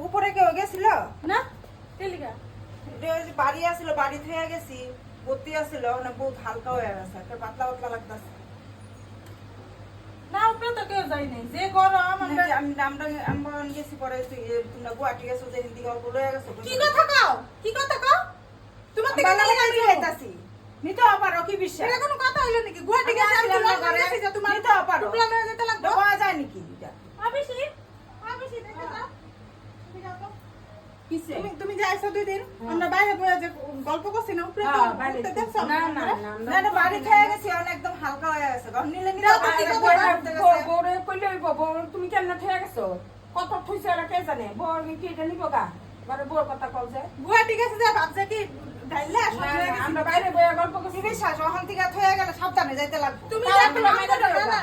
উপরে কেউ গেছিল না তেলিকা বাড়ি আসছিল, বাড়ি থেকে গেছি, ভর্তি আসছিল, মানে বহুত হালকা হয়ে গেছে, একটা পাতলা পাতলা লাগতেছে। না উপরে তো কেউ যায় নাই, যে গরম আমরা আমরা গেছি পরে তোমরা গুয়াহাটি গেছো যে হিন্দি গল্প লয়ে গেছো। কি কথা কও, কি কথা কও? তোমার থেকে বাংলা তেলিকা কাছে যাইতাছি, নিতে পারো কি বিশ্বাস? এটা কোনো কথা হইলো নাকি? গুয়াহাটি গেছে আমি আসলাম না তোমার ঘরে, গেছি যে তোমার নিতে পারো। টুকলা লয়ে যেতে লাগবে। দেওয়া যায় নাকি এটা? আবেশি আবেশি দেখে যাও, দেখে যাও তো। কিসে? তুমি যে আইছো 2 দিন আমরা বাইরে বসে যে গল্প করছি না উপরে তো বাইরে উঠতে দেখছো? না না না না বাড়ি থেকে গেছি, অনেক একদম হালকা হয়ে গেছে, ঘর নিলে নিতে যাও তো, কি কথা? বউরে কইলে হইব, বউ তুমি কেমনে ঠেয়া গেছো? কত থইছে আর কে জানে? বউ কি এটা নিব গা? এবারে বউর কথা কও যে। গুয়াহাটি গেছে যে ভাবছে কি ঢাইলে না, না, আমরা বাইরে বইয়া গল্প করছি। বিশ্বাস, অহন থেকে হয়ে গেলে সাবধানে যাইতে লাগবে। তুমি তাও যাও, আমরা আমি মেরে তো দেবো। না